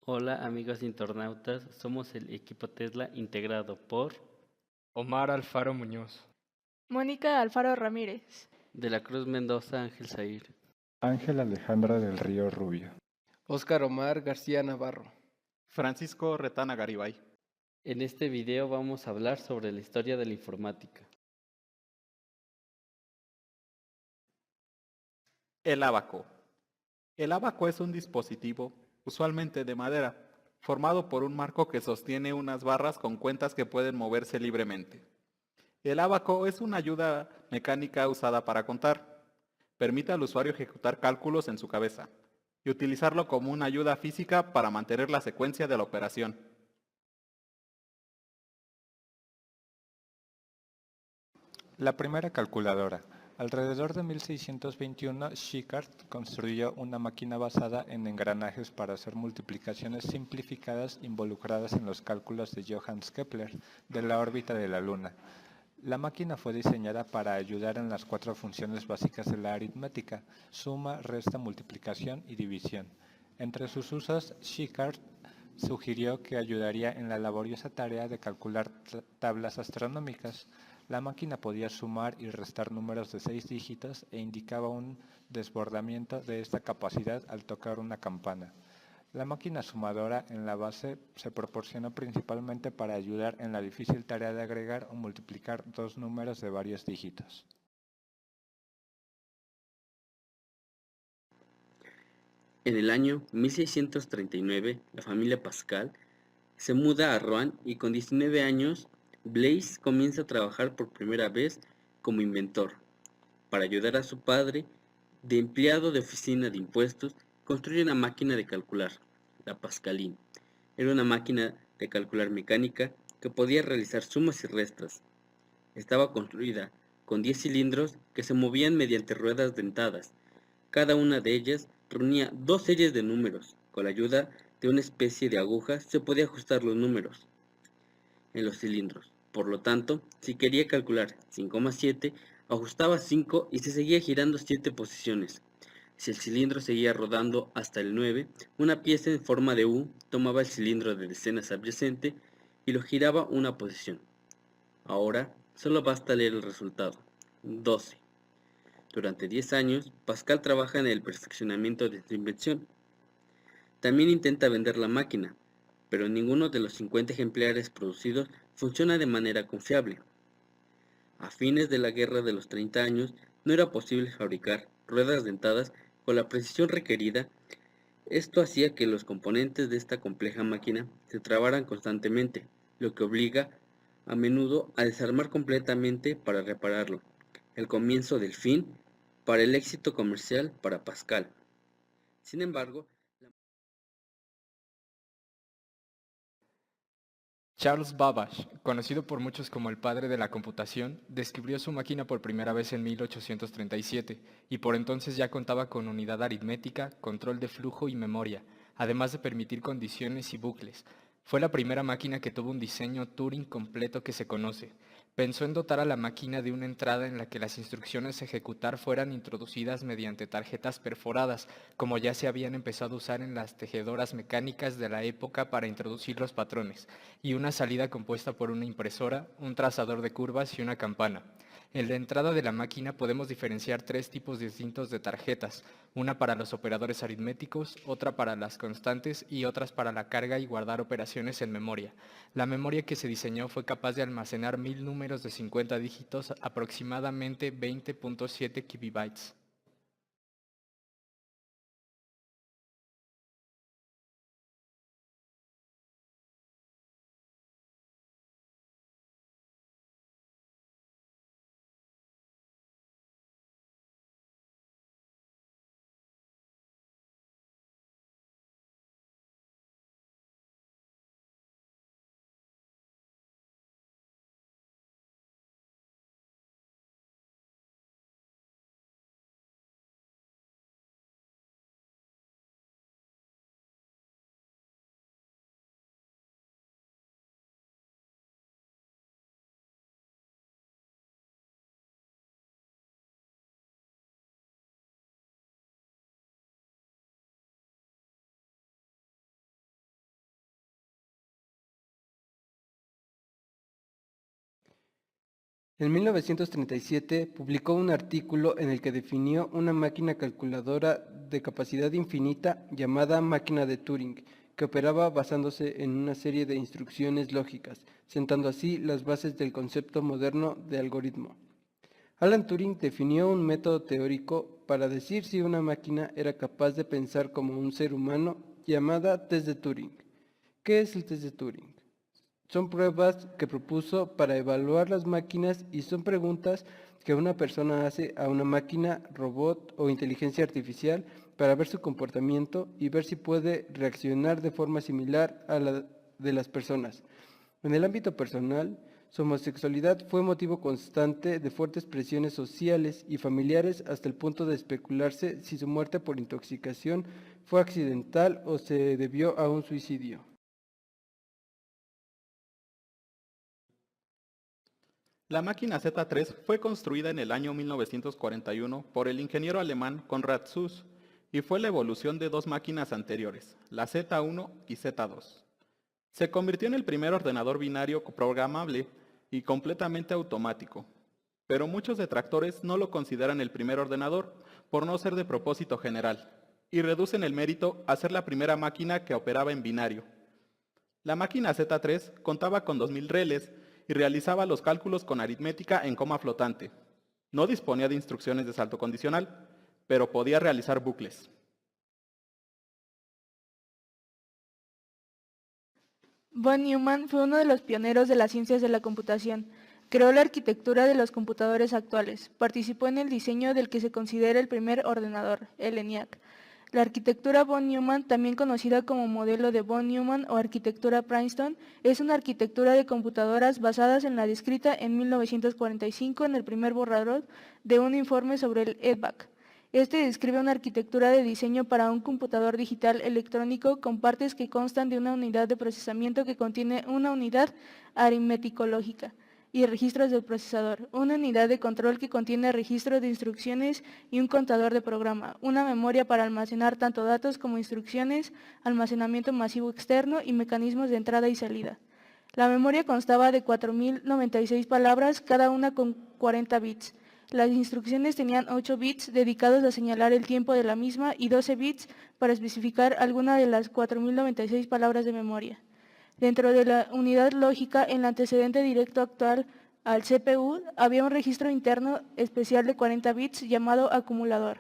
Hola amigos internautas, somos el equipo Tesla integrado por Omar Alfaro Muñoz. Mónica Alfaro Ramírez. De la Cruz Mendoza Ángel Zair. Ángel Alejandra del Río Rubio. Óscar Omar García Navarro. Francisco Retana Garibay. En este video vamos a hablar sobre la historia de la informática. El ábaco. El ábaco es un dispositivo, usualmente de madera, formado por un marco que sostiene unas barras con cuentas que pueden moverse libremente. El ábaco es una ayuda mecánica usada para contar. Permite al usuario ejecutar cálculos en su cabeza y utilizarlo como una ayuda física para mantener la secuencia de la operación. La primera calculadora. Alrededor de 1621, Schickard construyó una máquina basada en engranajes para hacer multiplicaciones simplificadas involucradas en los cálculos de Johannes Kepler de la órbita de la Luna. La máquina fue diseñada para ayudar en las 4 funciones básicas de la aritmética: suma, resta, multiplicación y división. Entre sus usos, Schickard sugirió que ayudaría en la laboriosa tarea de calcular tablas astronómicas. La máquina podía sumar y restar números de 6 dígitos e indicaba un desbordamiento de esta capacidad al tocar una campana. La máquina sumadora en la base se proporcionó principalmente para ayudar en la difícil tarea de agregar o multiplicar dos números de varios dígitos. En el año 1639, la familia Pascal se muda a Rouen y con 19 años, Blaise comienza a trabajar por primera vez como inventor. Para ayudar a su padre, de empleado de oficina de impuestos, construye una máquina de calcular, la Pascaline. Era una máquina de calcular mecánica que podía realizar sumas y restas. Estaba construida con 10 cilindros que se movían mediante ruedas dentadas. Cada una de ellas reunía dos series de números. Con la ayuda de una especie de aguja se podía ajustar los números en los cilindros. Por lo tanto, si quería calcular 5,7, ajustaba 5 y se seguía girando 7 posiciones. Si el cilindro seguía rodando hasta el 9, una pieza en forma de U tomaba el cilindro de decenas adyacente y lo giraba una posición. Ahora, solo basta leer el resultado: 12. Durante 10 años, Pascal trabaja en el perfeccionamiento de esta invención. También intenta vender la máquina, pero ninguno de los 50 ejemplares producidos funciona de manera confiable. A fines de la Guerra de los 30 años, no era posible fabricar ruedas dentadas con la precisión requerida. Esto hacía que los componentes de esta compleja máquina se trabaran constantemente, lo que obliga a menudo a desarmar completamente para repararlo. El comienzo del fin para el éxito comercial para Pascal. Sin embargo, Charles Babbage, conocido por muchos como el padre de la computación, descubrió su máquina por primera vez en 1837 y por entonces ya contaba con unidad aritmética, control de flujo y memoria, además de permitir condiciones y bucles. Fue la primera máquina que tuvo un diseño Turing completo que se conoce. Pensó en dotar a la máquina de una entrada en la que las instrucciones a ejecutar fueran introducidas mediante tarjetas perforadas, como ya se habían empezado a usar en las tejedoras mecánicas de la época para introducir los patrones, y una salida compuesta por una impresora, un trazador de curvas y una campana. En la entrada de la máquina podemos diferenciar 3 tipos distintos de tarjetas: una para los operadores aritméticos, otra para las constantes y otras para la carga y guardar operaciones en memoria. La memoria que se diseñó fue capaz de almacenar 1000 números de 50 dígitos, aproximadamente 20.7 kibibytes. En 1937 publicó un artículo en el que definió una máquina calculadora de capacidad infinita llamada máquina de Turing, que operaba basándose en una serie de instrucciones lógicas, sentando así las bases del concepto moderno de algoritmo. Alan Turing definió un método teórico para decir si una máquina era capaz de pensar como un ser humano, llamada test de Turing. ¿Qué es el test de Turing? Son pruebas que propuso para evaluar las máquinas y son preguntas que una persona hace a una máquina, robot o inteligencia artificial para ver su comportamiento y ver si puede reaccionar de forma similar a la de las personas. En el ámbito personal, su homosexualidad fue motivo constante de fuertes presiones sociales y familiares hasta el punto de especularse si su muerte por intoxicación fue accidental o se debió a un suicidio. La máquina Z3 fue construida en el año 1941 por el ingeniero alemán Konrad Zuse y fue la evolución de dos máquinas anteriores, la Z1 y Z2. Se convirtió en el primer ordenador binario programable y completamente automático, pero muchos detractores no lo consideran el primer ordenador por no ser de propósito general y reducen el mérito a ser la primera máquina que operaba en binario. La máquina Z3 contaba con 2000 reles y realizaba los cálculos con aritmética en coma flotante. No disponía de instrucciones de salto condicional, pero podía realizar bucles. Von Neumann fue uno de los pioneros de las ciencias de la computación. Creó la arquitectura de los computadores actuales. Participó en el diseño del que se considera el primer ordenador, el ENIAC. La arquitectura von Neumann, también conocida como modelo de von Neumann o arquitectura Princeton, es una arquitectura de computadoras basadas en la descrita en 1945 en el primer borrador de un informe sobre el EDVAC. Este describe una arquitectura de diseño para un computador digital electrónico con partes que constan de una unidad de procesamiento que contiene una unidad aritmético-lógica y registros del procesador, una unidad de control que contiene registros de instrucciones y un contador de programa, una memoria para almacenar tanto datos como instrucciones, almacenamiento masivo externo y mecanismos de entrada y salida. La memoria constaba de 4096 palabras, cada una con 40 bits. Las instrucciones tenían 8 bits dedicados a señalar el tiempo de la misma y 12 bits para especificar alguna de las 4096 palabras de memoria. Dentro de la unidad lógica, en el antecedente directo actual al CPU, había un registro interno especial de 40 bits llamado acumulador.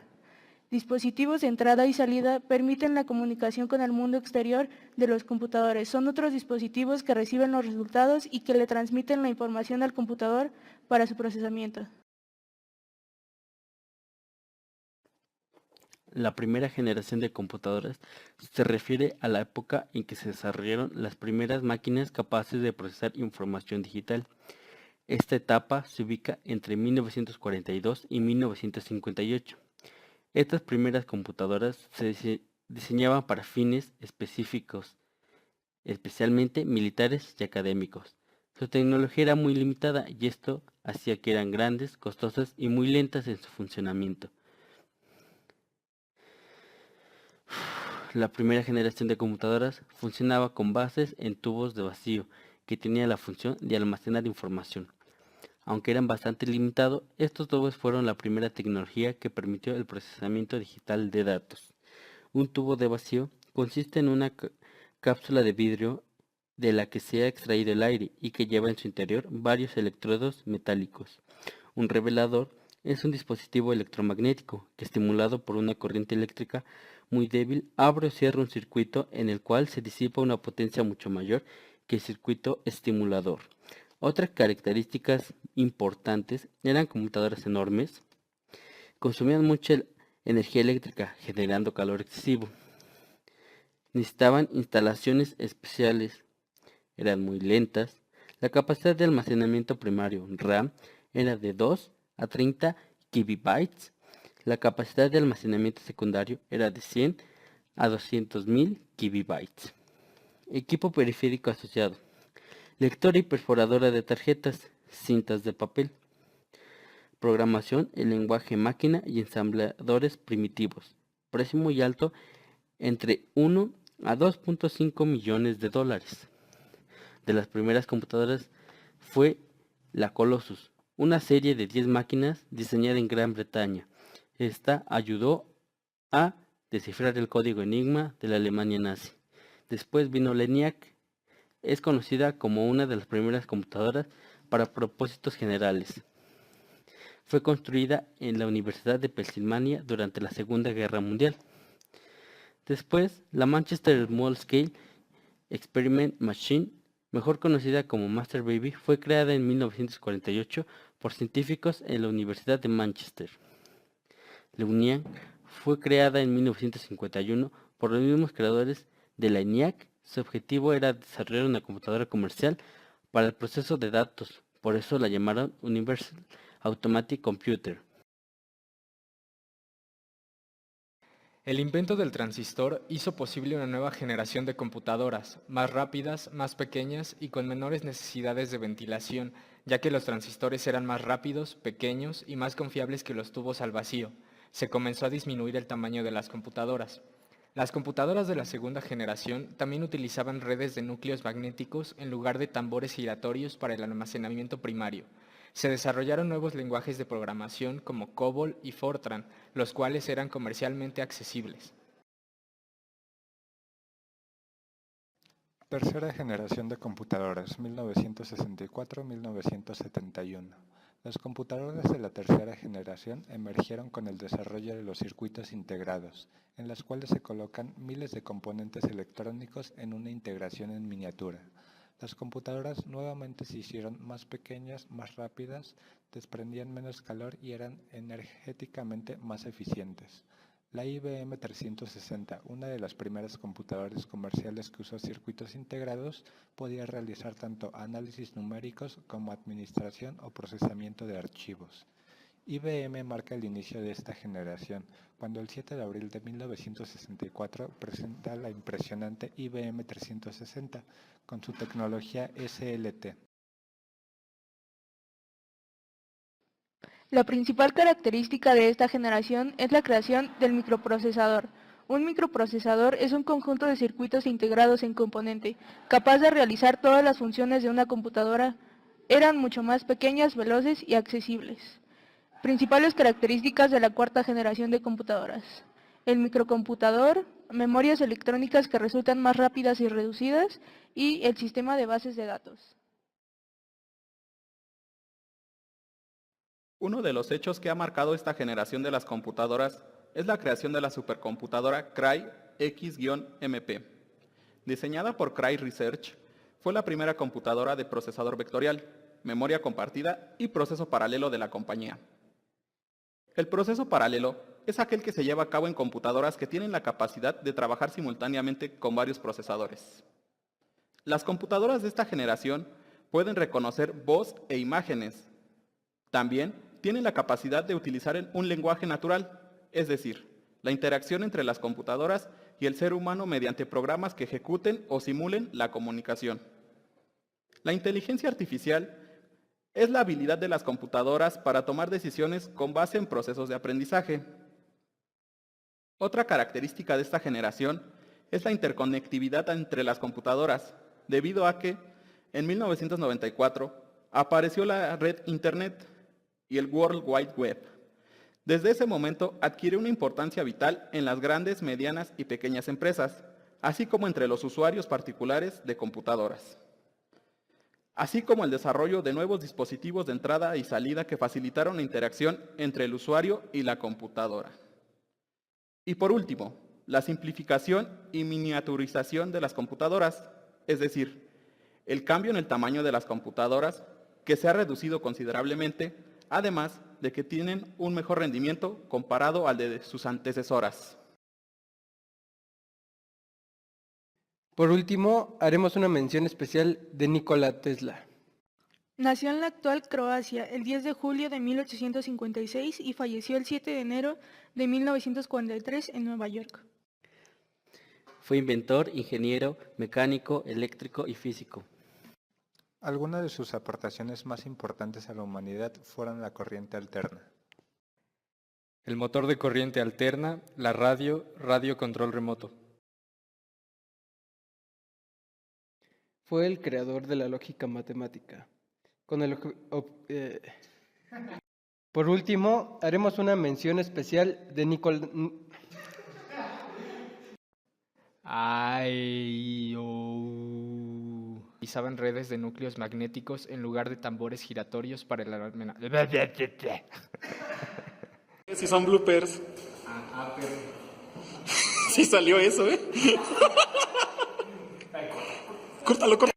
Dispositivos de entrada y salida permiten la comunicación con el mundo exterior de los computadores. Son otros dispositivos que reciben los resultados y que le transmiten la información al computador para su procesamiento. La primera generación de computadoras se refiere a la época en que se desarrollaron las primeras máquinas capaces de procesar información digital. Esta etapa se ubica entre 1942 y 1958. Estas primeras computadoras se diseñaban para fines específicos, especialmente militares y académicos. Su tecnología era muy limitada y esto hacía que eran grandes, costosas y muy lentas en su funcionamiento. La primera generación de computadoras funcionaba con bases en tubos de vacío que tenían la función de almacenar información. Aunque eran bastante limitados, estos tubos fueron la primera tecnología que permitió el procesamiento digital de datos. Un tubo de vacío consiste en una cápsula de vidrio de la que se ha extraído el aire y que lleva en su interior varios electrodos metálicos. Un revelador es un dispositivo electromagnético que, estimulado por una corriente eléctrica muy débil, abre o cierra un circuito en el cual se disipa una potencia mucho mayor que el circuito estimulador. Otras características importantes eran computadoras enormes, consumían mucha energía eléctrica generando calor excesivo, necesitaban instalaciones especiales, eran muy lentas, la capacidad de almacenamiento primario RAM era de 2 a 30 KB, la capacidad de almacenamiento secundario era de 100 a 200.000 KB. Equipo periférico asociado: lectora y perforadora de tarjetas, cintas de papel. Programación en lenguaje máquina y ensambladores primitivos. Precio muy alto, entre 1 a 2.5 millones de dólares. De las primeras computadoras fue la Colossus, una serie de 10 máquinas diseñada en Gran Bretaña. Esta ayudó a descifrar el código Enigma de la Alemania nazi. Después vino la ENIAC. Es conocida como una de las primeras computadoras para propósitos generales. Fue construida en la Universidad de Pensilvania durante la Segunda Guerra Mundial. Después, la Manchester Small Scale Experiment Machine, mejor conocida como Master Baby, fue creada en 1948 por científicos en la Universidad de Manchester. La ENIAC fue creada en 1951 por los mismos creadores de la ENIAC. Su objetivo era desarrollar una computadora comercial para el proceso de datos, por eso la llamaron Universal Automatic Computer. El invento del transistor hizo posible una nueva generación de computadoras, más rápidas, más pequeñas y con menores necesidades de ventilación, ya que los transistores eran más rápidos, pequeños y más confiables que los tubos al vacío. Se comenzó a disminuir el tamaño de las computadoras. Las computadoras de la segunda generación también utilizaban redes de núcleos magnéticos en lugar de tambores giratorios para el almacenamiento primario. Se desarrollaron nuevos lenguajes de programación como COBOL y Fortran, los cuales eran comercialmente accesibles. Tercera generación de computadoras, 1964-1971. Las computadoras de la tercera generación emergieron con el desarrollo de los circuitos integrados, en las cuales se colocan miles de componentes electrónicos en una integración en miniatura. Las computadoras nuevamente se hicieron más pequeñas, más rápidas, desprendían menos calor y eran energéticamente más eficientes. La IBM 360, una de las primeras computadoras comerciales que usó circuitos integrados, podía realizar tanto análisis numéricos como administración o procesamiento de archivos. IBM marca el inicio de esta generación, cuando el 7 de abril de 1964 presenta la impresionante IBM 360 con su tecnología SLT. La principal característica de esta generación es la creación del microprocesador. Un microprocesador es un conjunto de circuitos integrados en componente, capaz de realizar todas las funciones de una computadora. Eran mucho más pequeñas, veloces y accesibles. Principales características de la cuarta generación de computadoras. El microcomputador, memorias electrónicas que resultan más rápidas y reducidas, y el sistema de bases de datos. Uno de los hechos que ha marcado esta generación de las computadoras es la creación de la supercomputadora Cray X-MP. Diseñada por Cray Research, fue la primera computadora de procesador vectorial, memoria compartida y proceso paralelo de la compañía. El proceso paralelo es aquel que se lleva a cabo en computadoras que tienen la capacidad de trabajar simultáneamente con varios procesadores. Las computadoras de esta generación pueden reconocer voz e imágenes. También tienen la capacidad de utilizar un lenguaje natural, es decir, la interacción entre las computadoras y el ser humano mediante programas que ejecuten o simulen la comunicación. La inteligencia artificial es la habilidad de las computadoras para tomar decisiones con base en procesos de aprendizaje. Otra característica de esta generación es la interconectividad entre las computadoras, debido a que en 1994 apareció la red Internet y el World Wide Web. Desde ese momento adquiere una importancia vital en las grandes, medianas y pequeñas empresas, así como entre los usuarios particulares de computadoras, así como el desarrollo de nuevos dispositivos de entrada y salida que facilitaron la interacción entre el usuario y la computadora. Y por último, la simplificación y miniaturización de las computadoras, es decir, el cambio en el tamaño de las computadoras, que se ha reducido considerablemente, además de que tienen un mejor rendimiento comparado al de sus antecesoras. Por último, haremos una mención especial de Nikola Tesla. Nació en la actual Croacia el 10 de julio de 1856 y falleció el 7 de enero de 1943 en Nueva York. Fue inventor, ingeniero, mecánico, eléctrico y físico. Algunas de sus aportaciones más importantes a la humanidad fueron la corriente alterna. El motor de corriente alterna, la radio control remoto. Fue el creador de la lógica matemática. Con el Por último, haremos una mención especial de Utilizaban redes de núcleos magnéticos en lugar de tambores giratorios para el almacenaje. Si son bloopers. Sí salió eso, ¿eh? Córtalo.